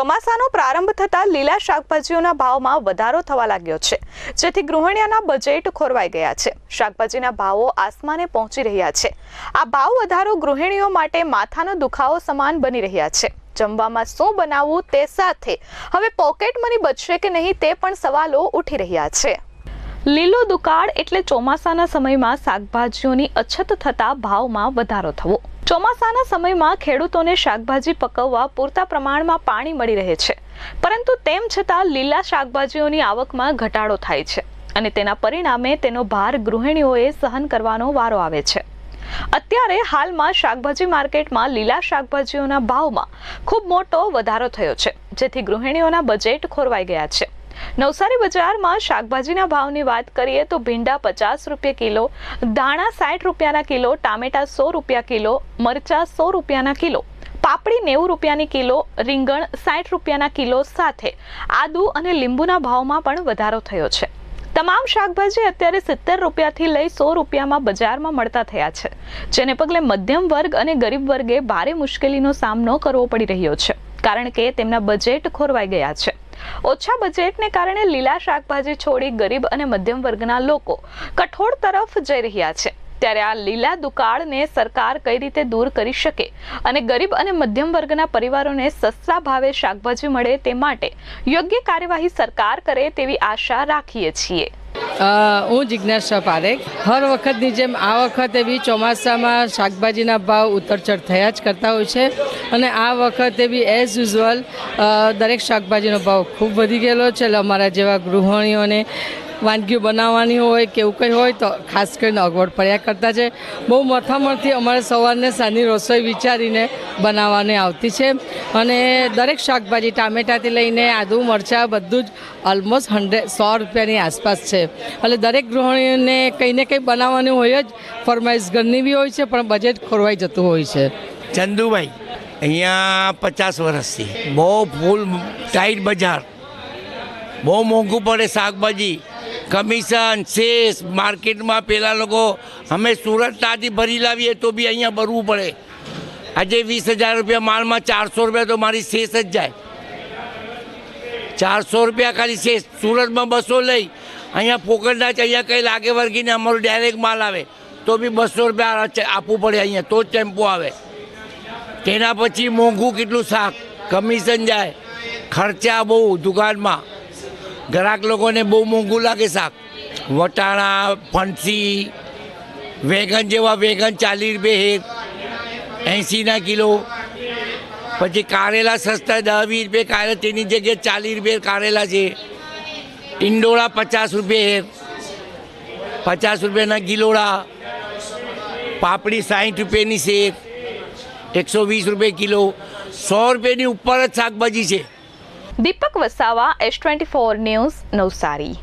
ચોમાસાનો પ્રારંભ થતાં લીલા શાકભાજીઓના ભાવમાં વધારો થવા લાગ્યો છે, જેથી ગૃહિણીઓના બજેટ ખોરવાઈ ગયા છે। શાકભાજીના ભાવો આસમાને પહોંચી રહ્યા છે। આ ભાવ વધારો ગૃહિણીઓ માટે માથાનો દુખાવો સમાન બની રહ્યા છે। જમવામાં શું બનાવવું તે સાથે હવે પોકેટ મની બચશે કે નહીં તે પણ સવાલો ઉઠી રહ્યા છે। લીલો દુકાળ એટલે ચોમાસાના સમયમાં શાકભાજીઓની અછત થતા ભાવમાં વધારો થવો। ચોમાસાના સમયમાં ખેડૂતોને શાકભાજી પકવવા પૂરતા પ્રમાણમાં પાણી મળી રહે છે, પરંતુ તેમ છતાં લીલા શાકભાજીઓની આવકમાં ઘટાડો થાય છે અને તેના પરિણામે તેનો ભાર ગૃહિણીઓએ સહન કરવાનો વારો આવે છે। અત્યારે હાલમાં શાકભાજી માર્કેટમાં લીલા શાકભાજીઓના ભાવમાં ખૂબ મોટો વધારો થયો છે, જેથી ગૃહિણીઓના બજેટ ખોરવાઈ ગયા છે। નવસારી બજારમાં શાકભાજીના ભાવની વાત કરીએ તો ભીંડા 50 રૂપિયા કિલો, ધાણા 60 રૂપિયાના કિલો, ટામેટા 100 રૂપિયા કિલો, મરચા 100 રૂપિયાના કિલો, પાપડી 90 રૂપિયાની કિલો, રીંગણ 60 રૂપિયાના કિલો સાથે આદુ અને લીંબુના ભાવમાં પણ વધારો થયો છે। તમામ શાકભાજી અત્યારે 70 રૂપિયાથી લઈ 100 રૂપિયામાં બજારમાં મળતા થયા છે, જેને પગલે મધ્યમ વર્ગ અને ગરીબ વર્ગે ભારે મુશ્કેલીનો સામનો કરવો પડી રહ્યો છે, કારણ કે તેમના બજેટ ખોરવાઈ ગયા છે। ઓછા બજેટને કારણે લીલા શાકભાજી છોડી ગરીબ અને મધ્યમ વર્ગના લોકો કઠોળ તરફ જઈ રહ્યા છે। ત્યારે આ લીલા દુકાળને સરકાર કઈ રીતે દૂર કરી શકે અને ગરીબ અને મધ્યમ વર્ગના પરિવારોને સસ્તા ભાવે શાકભાજી મળે તે માટે યોગ્ય કાર્યવાહી સરકાર કરે તેવી આશા રાખીએ છીએ। હું જિજ્ઞાસા પારેખ। હર વખતની જેમ આ વખતે બી ચોમાસામાં શાકભાજીના ભાવ ઉતરચઢ થયા જ કરતા હોય છે અને આ વખતે બી એઝ યુઝ્યુઅલ દરેક શાકભાજીનો ભાવ ખૂબ વધી ગયેલો છે। એટલે અમારા જેવા ગૃહિણીઓને વાનગીઓ બનાવવાની હોય કે એવું કંઈ હોય તો ખાસ કરીને અગવડ પડ્યા કરતા છે। બહુ મથામણથી અમારે સવારને સાંજની રસોઈ વિચારીને બનાવવાની આવતી છે અને દરેક શાકભાજી ટામેટાથી લઈને આદુ મરચાં બધું જ ઓલમોસ્ટ 100 રૂપિયાની આસપાસ છે। એટલે દરેક ગૃહિણીઓને કંઈ ને કંઈ બનાવવાનું હોય જ, ફરમાઈશ ઘરની બી હોય છે પણ બજેટ ખોરવાઈ જતું હોય છે। ચંદુભાઈ અહીંયા 50 વર્ષથી બહુ ફૂલ ટાઈટ બજાર, બહુ મોંઘું પડે શાકભાજી, કમિશન શેષ માર્કેટમાં પેલા લોકો અમે સુરતથી ભરી લાવીએ તો બી અહીંયા ભરવું પડે। આજે 20,000 રૂપિયા માલમાં 400 રૂપિયા તો મારી શેષ જ જાય। 400 રૂપિયા ખાલી શેષ, સુરતમાં 200 લઈ અહીંયા પોકટના જ અહીંયા કંઈ લાગે વર્ગીને અમારો ડાયરેક્ટ માલ આવે તો બી 200 રૂપિયા આપવું પડે અહીંયા તો જ ટેમ્પો આવે। તેના પછી મોંઘું કેટલું શાક, કમિશન જાય, ખર્ચા બહુ દુકાનમાં, ગ્રાહક લોકોને બહુ મોંઘું લાગે શાક। વટાણા, ફણસી, વેગન જેવા વેગન 40 રૂપિયા 80ના કિલો, પછી કારેલા સસ્તા 10-20 રૂપિયા કારેલા, તેની જગ્યાએ 40 રૂપિયા કારેલા છે। ઈંડોળા 50 રૂપિયા 50 રૂપિયાના ગિલોડા, પાપડી 60 રૂપિયાની શેર, 120 રૂપિયા કિલો, 100 રૂપિયાની ઉપર જ શાકભાજી છે। દીપક વસાવા, S24 ન્યૂઝ, નવસારી।